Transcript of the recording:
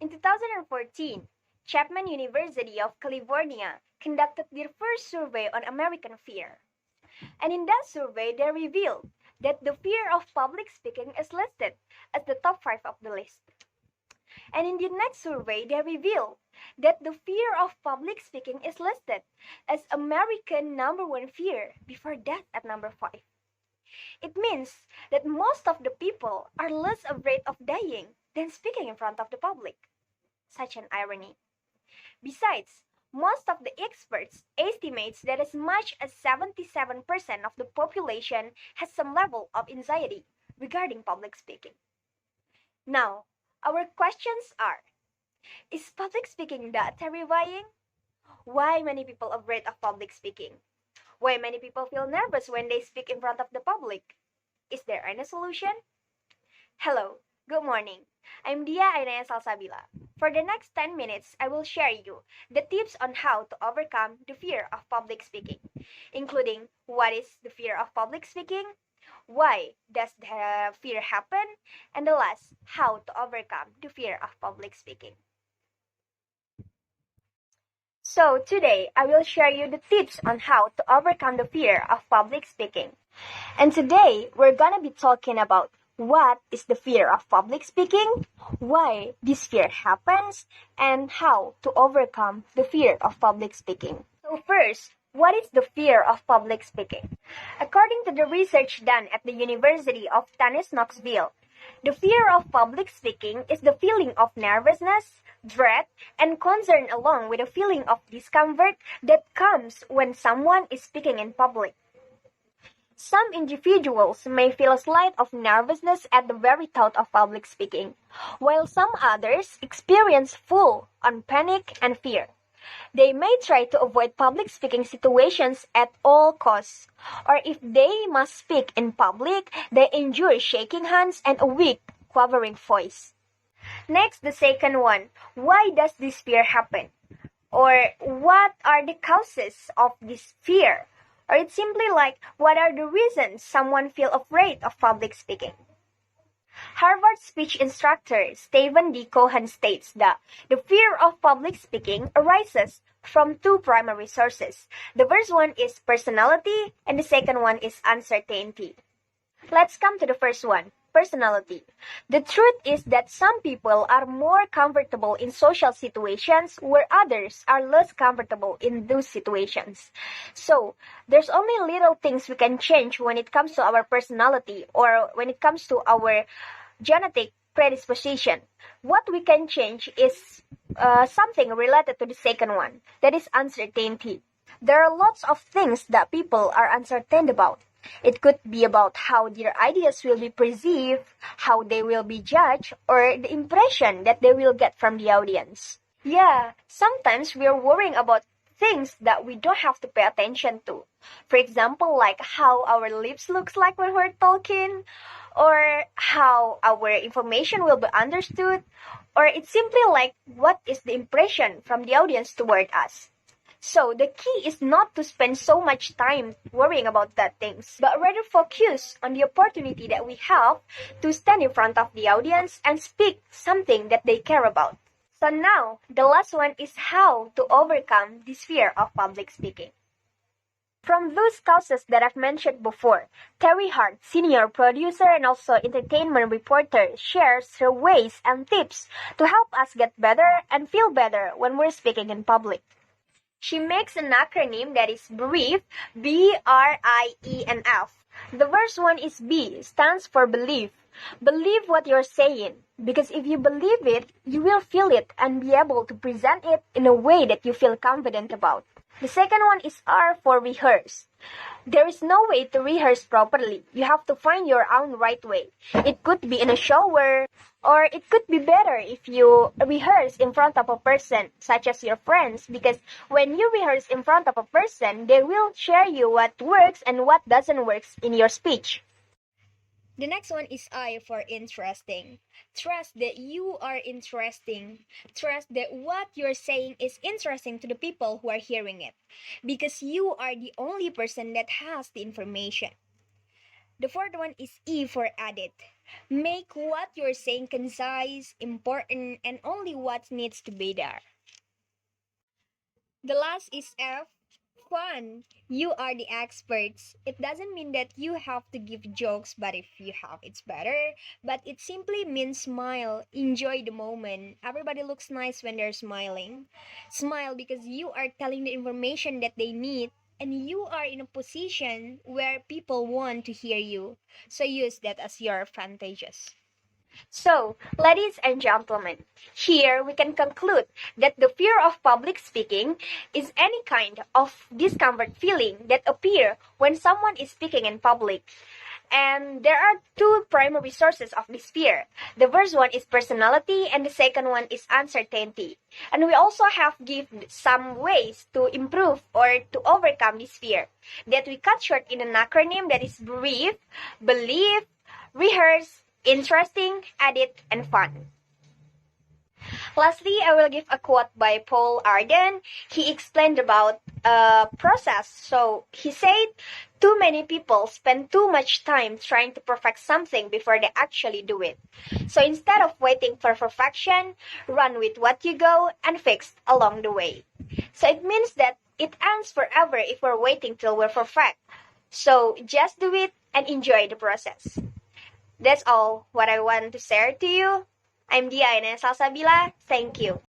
In 2014, Chapman University of California conducted their first survey on American fear. And in that survey, they revealed that the fear of public speaking is listed as the top 5 of the list. And in the next survey, they revealed that the fear of public speaking is listed as American number 1 fear before death at number 5. It means that most of the people are less afraid of dying than speaking in front of the public. Such an irony. Besides, most of the experts estimates that as much as 77% of the population has some level of anxiety regarding public speaking. Now, our questions are, is public speaking that terrifying? Why many people afraid of public speaking? Why many people feel nervous when they speak in front of the public? Is there any solution? Hello, good morning. I'm Dhiya Ainaiya Salsabila. For the next 10 minutes, I will share you the tips on how to overcome the fear of public speaking, including what is the fear of public speaking, why does the fear happen, and the last, how to overcome the fear of public speaking. So today, I will share you the tips on how to overcome the fear of public speaking. And today, we're gonna be talking about what is the fear of public speaking, why this fear happens, and how to overcome the fear of public speaking. So first, what is the fear of public speaking? According to the research done at the University of Tennessee Knoxville, the fear of public speaking is the feeling of nervousness, dread, and concern along with a feeling of discomfort that comes when someone is speaking in public. Some individuals may feel a slight of nervousness at the very thought of public speaking, while some others experience full-on panic and fear. They may try to avoid public speaking situations at all costs, or if they must speak in public, they endure shaking hands and a weak, quavering voice. Next, the second one. Why does this fear happen? Or what are the causes of this fear? Or it's simply like, what are the reasons someone feels afraid of public speaking? Harvard speech instructor Stephen D. Cohen states that the fear of public speaking arises from two primary sources. The first one is personality, and the second one is uncertainty. Let's come to the first one. Personality. The truth is that some people are more comfortable in social situations where others are less comfortable in those situations. So, there's only little things we can change when it comes to our personality or when it comes to our genetic predisposition. What we can change is something related to the second one, that is uncertainty. There are lots of things that people are uncertain about. It could be about how their ideas will be perceived, how they will be judged, or the impression that they will get from the audience. Yeah, sometimes we are worrying about things that we don't have to pay attention to. For example, like how our lips looks like when we're talking, or how our information will be understood, or it's simply like what is the impression from the audience toward us. So the key is not to spend so much time worrying about that things, but rather focus on the opportunity that we have to stand in front of the audience and speak something that they care about. So now, the last one is how to overcome this fear of public speaking. From those causes that I've mentioned before, Terry Hart, senior producer and also entertainment reporter, shares her ways and tips to help us get better and feel better when we're speaking in public. She makes an acronym that is BRIEF, B-R-I-E-F. The first one is B, stands for believe. Believe what you're saying, because if you believe it, you will feel it and be able to present it in a way that you feel confident about. The second one is R for rehearse. There is no way to rehearse properly. You have to find your own right way. It could be in a shower, or it could be better if you rehearse in front of a person, such as your friends, because when you rehearse in front of a person, they will share you what works and what doesn't work in your speech. The next one is I for interesting. Trust that you are interesting. Trust that what you're saying is interesting to the people who are hearing it, because you are the only person that has the information. The fourth one is E for added. Make what you're saying concise, important, and only what needs to be there. The last is F. Fun. You are the experts. It doesn't mean that you have to give jokes, but if you have, it's better. But it simply means smile. Enjoy the moment. Everybody looks nice when they're smiling. Smile because you are telling the information that they need, and you are in a position where people want to hear you. So use that as your advantages. So, ladies and gentlemen, here we can conclude that the fear of public speaking is any kind of discomfort feeling that appear when someone is speaking in public. And there are two primary sources of this fear. The first one is personality and the second one is uncertainty. And we also have give some ways to improve or to overcome this fear that we cut short in an acronym that is brief, believe, rehearse, interesting, edit, and fun. Lastly, I will give a quote by Paul Arden. He explained about a process. So he said, too many people spend too much time trying to perfect something before they actually do it. So instead of waiting for perfection, run with what you go and fix along the way. So it means that it ends forever if we're waiting till we're perfect. So just do it and enjoy the process. That's all what I want to share to you. I'm Dhiya and Salsabila. Thank you.